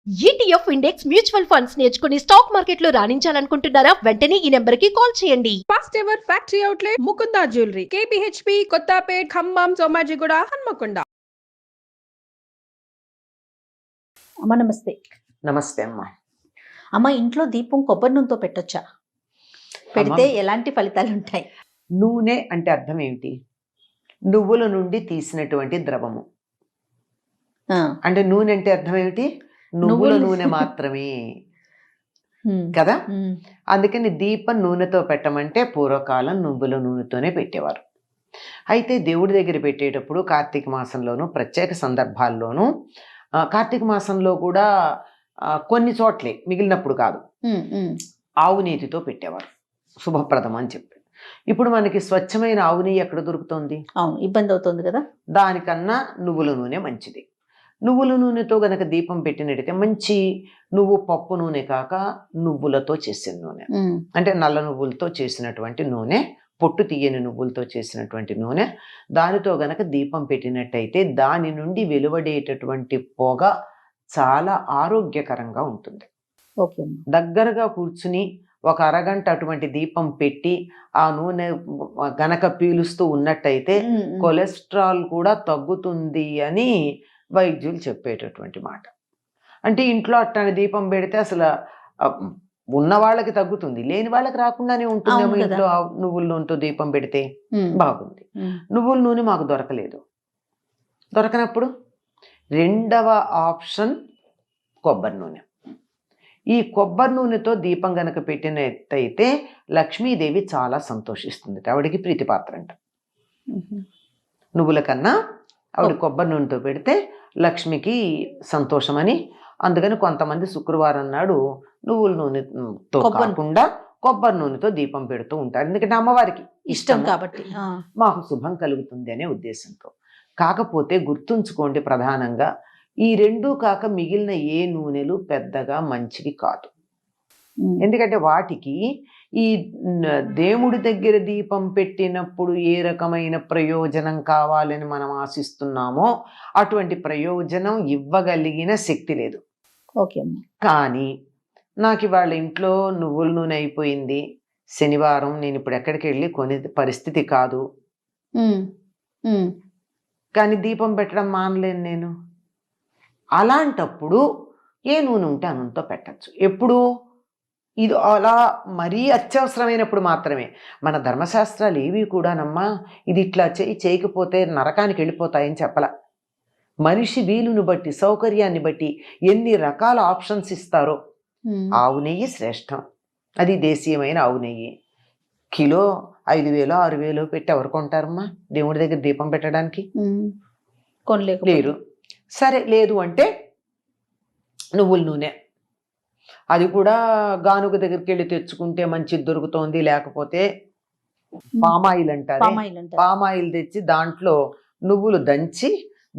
ETF index mutual funds నేర్చుకుని stock మార్కెట్లో రాణించాలనుకుంటున్నారా? వెంటనే ఈ నెంబర్కి కాల్ చేయండి. First ever factory outlet Mukunda jewellery, KPHP, Kothapet, Khammam, Somajiguda, Hanamkonda. అమ్మ నమస్తే. నమస్తే అమ్మా. అమ్మ, ఇంట్లో దీపం కొబ్బరి నూనెతో పెట్టొచ్చా? పెడితే ఎలాంటి ఫలితాలు ఉంటాయి? నూనె అంటే అర్థం ఏమిటి? నువ్వుల నుండి తీసినటువంటి ద్రవము. అంటే నూనె అంటే అర్థం ఏమిటి? నువ్వుల నూనె మాత్రమే కదా. అందుకని దీపం నూనెతో పెట్టమంటే పూర్వకాలం నువ్వుల నూనెతోనే పెట్టేవారు. అయితే దేవుడి దగ్గర పెట్టేటప్పుడు కార్తీక మాసంలోనూ ప్రత్యేక సందర్భాల్లోనూ, కార్తీక మాసంలో కూడా కొన్ని చోట్లే, మిగిలినప్పుడు కాదు, ఆవు నీతితో పెట్టేవారు, శుభప్రదం అని చెప్పి. ఇప్పుడు మనకి స్వచ్ఛమైన ఆవు నెయ్యి ఎక్కడ దొరుకుతుంది? అవును, ఇబ్బంది అవుతుంది కదా. దానికన్నా నువ్వుల నూనె మంచిది. నువ్వుల నూనెతో గనక దీపం పెట్టినట్టయితే మంచి నువ్వు పప్పు నూనె కాక నువ్వులతో చేసిన నూనె, అంటే నల్ల నువ్వులతో చేసినటువంటి నూనె, పొట్టు తీయని నువ్వులతో చేసినటువంటి నూనె, దానితో గనక దీపం పెట్టినట్టయితే దాని నుండి వెలువడేటటువంటి పొగ చాలా ఆరోగ్యకరంగా ఉంటుంది. ఓకే. దగ్గరగా కూర్చుని ఒక అరగంట అటువంటి దీపం పెట్టి ఆ నూనె గనక పీలుస్తూ ఉన్నట్టయితే కొలెస్ట్రాల్ కూడా తగ్గుతుంది అని వైద్యులు చెప్పేటటువంటి మాట. అంటే ఇంట్లో అట్లాంటి దీపం పెడితే అసలు ఉన్న వాళ్ళకి తగ్గుతుంది, లేని వాళ్ళకి రాకుండానే ఉంటుందేమో. ఇంట్లో నువ్వుల నూనెతో దీపం పెడితే బాగుంది. నువ్వుల నూనె మాకు దొరకలేదు. దొరకనప్పుడు రెండవ ఆప్షన్ కొబ్బరి నూనె. ఈ కొబ్బరి నూనెతో దీపం గనక పెట్టినట్టయితే లక్ష్మీదేవి చాలా సంతోషిస్తుంది. ఆవిడికి ప్రీతిపాత్ర అంట. నువ్వుల కన్నా ఆవిడ కొబ్బరి నూనెతో పెడితే లక్ష్మికి సంతోషమని. అందుకని కొంతమంది శుక్రవారం నాడు నువ్వుల నూనెతో కాకుండా కొబ్బరి నూనెతో దీపం పెడుతూ ఉంటారు. ఎందుకంటే అమ్మవారికి ఇష్టం కాబట్టి, మాకు శుభం కలుగుతుంది అనే ఉద్దేశంతో. కాకపోతే గుర్తుంచుకోండి, ప్రధానంగా ఈ రెండూ కాక మిగిలిన ఏ నూనెలు పెద్దగా మంచివి కాదు. ఎందుకంటే వాటికి ఈ దేవుడి దగ్గర దీపం పెట్టినప్పుడు ఏ రకమైన ప్రయోజనం కావాలని మనం ఆశిస్తున్నామో అటువంటి ప్రయోజనం ఇవ్వగలిగిన శక్తి లేదు. ఓకే. కానీ నాకు ఇవాళ ఇంట్లో నువ్వుల నూనె అయిపోయింది, శనివారం, నేను ఇప్పుడు ఎక్కడికి వెళ్ళి కొనే పరిస్థితి కాదు, కానీ దీపం పెట్టడం మానలేను నేను. అలాంటప్పుడు ఏ నూనె ఉంటే ఆ నూనెతో పెట్టచ్చు. ఎప్పుడు? ఇది అలా మరీ అత్యవసరమైనప్పుడు మాత్రమే. మన ధర్మశాస్త్రాలు ఏవి కూడానమ్మా ఇది ఇట్లా చేయకపోతే నరకానికి వెళ్ళిపోతాయని చెప్పలా. మనిషి వీలును బట్టి, సౌకర్యాన్ని బట్టి ఎన్ని రకాల ఆప్షన్స్ ఇస్తారో. ఆవు నెయ్యి శ్రేష్టం, అది దేశీయమైన ఆవు నెయ్యి. కిలో 5,000 6,000 పెట్టి ఎవరు కొంటారమ్మా దేవుడి దగ్గర దీపం పెట్టడానికి? లేరు. సరే, లేదు అంటే నువ్వుల నూనె, అది కూడా గానుగ దగ్గరికి వెళ్ళి తెచ్చుకుంటే మంచిది దొరుకుతోంది. లేకపోతే పామాయిల్ అంటారు, పామాయిల్ తెచ్చి దాంట్లో నువ్వులు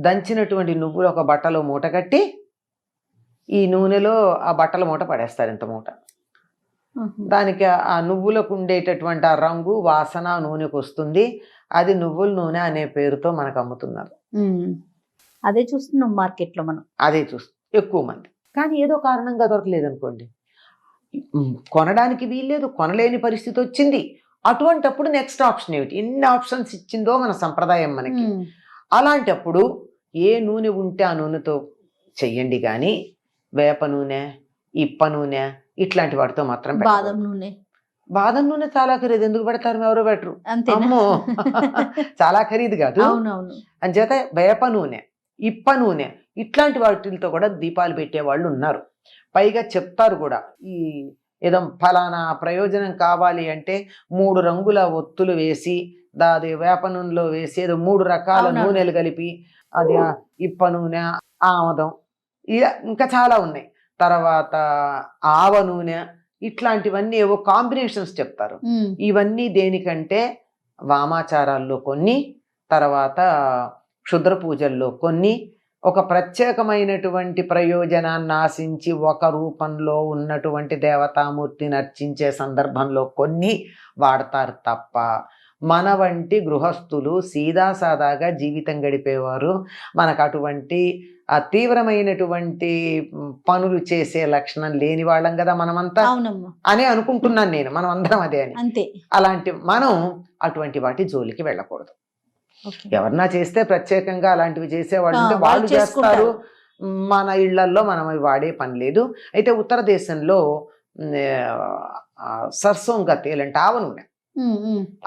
దంచినటువంటి నువ్వులు ఒక బట్టలో మూట కట్టి ఈ నూనెలో ఆ బట్టల మూట పడేస్తారు. ఇంత మూట. దానికి ఆ నువ్వులకు ఉండేటటువంటి ఆ రంగు, వాసన నూనెకు వస్తుంది. అది నువ్వుల నూనె అనే పేరుతో మనకు అమ్ముతున్నారు. అదే చూస్తున్నాం మార్కెట్లో మనం. అదే ఎక్కువ మంది. కానీ ఏదో కారణంగా దొరకలేదు అనుకోండి, కొనడానికి వీల్లేదు, కొనలేని పరిస్థితి వచ్చింది. అటువంటప్పుడు నెక్స్ట్ ఆప్షన్ ఏమిటి? ఎన్ని ఆప్షన్స్ ఇచ్చిందో మన సంప్రదాయం మనకి. అలాంటప్పుడు ఏ నూనె ఉంటే ఆ నూనెతో చెయ్యండి. కానీ వేప నూనె, ఇప్ప నూనె ఇట్లాంటి వాటితో మాత్రం బాదం నూనె చాలా ఖరీదు. ఎందుకు పెడతారు? ఎవరో పెట్టరు. అమ్మో, చాలా ఖరీదు కాదు. అంచేత వేప నూనె, ఇప్ప నూనె ఇట్లాంటి వాటితో కూడా దీపాలు పెట్టేవాళ్ళు ఉన్నారు. పైగా చెప్తారు కూడా, ఈ ఏదో ఫలానా ప్రయోజనం కావాలి అంటే 3 రంగుల ఒత్తులు వేసి దాది వేప నూనెలో వేసి ఏదో 3 రకాల నూనెలు కలిపి, అది ఇప్ప నూనె, ఆమదం, ఇలా ఇంకా చాలా ఉన్నాయి. తర్వాత ఆవ నూనె, ఇట్లాంటివన్నీ ఏవో కాంబినేషన్స్ చెప్తారు. ఇవన్నీ దేనికంటే వామాచారాల్లో కొన్ని, తర్వాత క్షుద్ర పూజల్లో కొన్ని, ఒక ప్రత్యేకమైనటువంటి ప్రయోజనాన్ని ఆశించి ఒక రూపంలో ఉన్నటువంటి దేవతామూర్తిని అర్చించే సందర్భంలో కొన్ని వాడతారు తప్ప మన వంటి గృహస్థులు సీదాసాదాగా జీవితం గడిపేవారు మనకు అటువంటి తీవ్రమైనటువంటి పనులు చేసే లక్షణం లేని వాళ్ళం కదా మనమంతా అవునమ్మా, అని అనుకుంటున్నాను నేను, మనం అందరం అదే అని. అంతే. అలాంటి మనం అటువంటి వాటి జోలికి వెళ్ళకూడదు. ఓకే. ఎవరన్నా చేస్తే ప్రత్యేకంగా అలాంటివి చేసేవాళ్ళు ఉంటే వాళ్ళు వాళ్ళు చేస్తారు, చేసుకుంటారు. మన ఇళ్లల్లో మనం అవి వాడే పని లేదు. అయితే ఉత్తర దేశంలో సర్సోంగా తేలంటే ఆవ నూనె,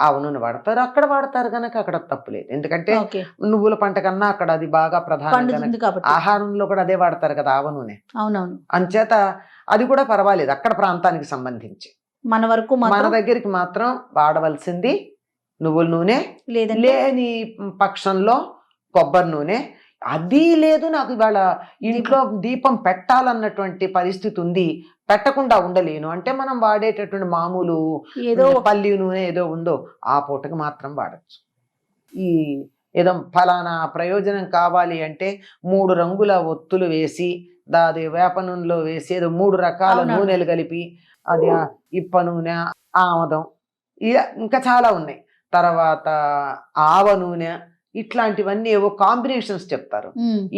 ఆవ నూనె వాడతారు. అక్కడ వాడతారు కనుక అక్కడ తప్పు లేదు. ఎందుకంటే ఓకే. నువ్వుల పంట కన్నా అక్కడ అది బాగా ప్రధానం పండుతుంది కనుక కాబట్టి. ఆహారంలో కూడా అదే వాడతారు కదా ఆవ నూనె. అవునవును. అంచేత అది కూడా పర్వాలేదు అక్కడ ప్రాంతానికి సంబంధించి. మన వరకు మన మాత్రం దగ్గరికి మాత్రం వాడవలసింది నువ్వుల నూనె, లేదంటే లేని పక్షంలో కొబ్బరి నూనె. అది లేదు, నాకు ఇవాళ ఇంట్లో దీపం పెట్టాలన్నటువంటి పరిస్థితి ఉంది, పెట్టకుండా ఉండలేను అంటే మనం వాడేటటువంటి మామూలు ఏదో పల్లి నూనె ఏదో ఉందో ఆ పూటకి మాత్రం వాడచ్చు. ఈ ఏదో ఫలానా ప్రయోజనం కావాలి అంటే 3 రంగుల ఒత్తులు వేసి దాది వేప నూనెలో వేసి ఏదో 3 రకాల అవునవును. నూనెలు కలిపి అది ఇప్ప నూనె, ఆమదం, ఇంకా చాలా ఉన్నాయి, తర్వాత ఆవ నూనె, ఇట్లాంటివన్నీ ఏవో కాంబినేషన్స్ చెప్తారు.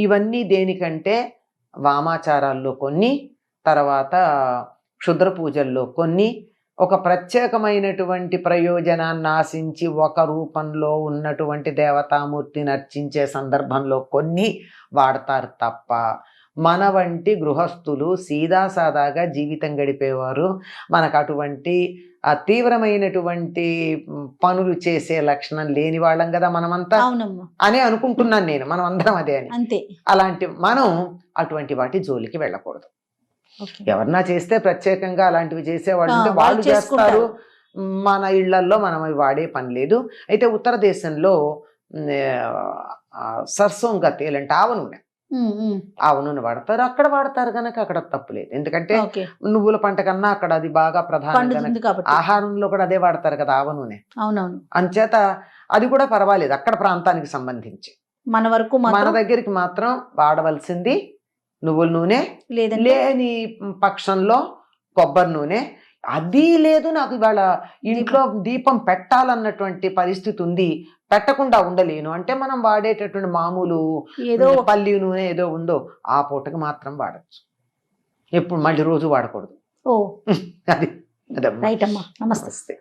ఇవన్నీ దేనికంటే వామాచారాల్లో కొన్ని, తర్వాత క్షుద్ర పూజల్లో కొన్ని, ఒక ప్రత్యేకమైనటువంటి ప్రయోజనాన్ని ఆశించి ఒక రూపంలో ఉన్నటువంటి దేవతామూర్తిని అర్చించే సందర్భంలో కొన్ని వాడతారు తప్ప మన వంటి గృహస్థులు సీదాసాదాగా జీవితం గడిపేవారు మనకు అటువంటి తీవ్రమైనటువంటి పనులు చేసే లక్షణం లేని వాళ్ళం కదా మనమంతా అవునమ్మా, అని అనుకుంటున్నాను నేను, మనం అందరం అదే అని. అంతే. అలాంటి మనం అటువంటి వాటి జోలికి వెళ్ళకూడదు. ఓకే. ఎవరన్నా చేస్తే ప్రత్యేకంగా అలాంటివి చేసేవాళ్ళు ఉంటే వాళ్ళు వాళ్ళు చేస్తారు, చేసుకుంటారు. మన ఇళ్లల్లో మనం అవి వాడే పని లేదు. అయితే ఉత్తర దేశంలో సర్సోంగా తేలంటే ఆవ నూనె, ఆవ నూనె వాడతారు. అక్కడ వాడతారు కనుక అక్కడ తప్పు లేదు. ఎందుకంటే ఓకే. నువ్వుల పంట కన్నా అక్కడ అది బాగా ప్రధానం పండుతుంది కనుక కాబట్టి. ఆహారంలో కూడా అదే వాడతారు కదా ఆవ నూనె. అవునవును. అంచేత అది కూడా పర్వాలేదు అక్కడ ప్రాంతానికి సంబంధించి. మన వరకు మన మాత్రం దగ్గరికి మాత్రం వాడవలసింది నువ్వుల నూనె, లేదంటే లేని పక్షంలో కొబ్బరి నూనె. అది లేదు, నాకు ఇవాళ ఇంట్లో దీపం పెట్టాలన్నటువంటి పరిస్థితి ఉంది, పెట్టకుండా ఉండలేను అంటే మనం వాడేటటువంటి మామూలు ఏదో పల్లి నూనె ఏదో ఉందో ఆ పూటకి మాత్రం వాడచ్చు. ఎప్పుడు మళ్ళీ రోజు వాడకూడదు. ఓ అది అదమ్మా. రైట్ అమ్మా, నమస్తే. నమస్తే.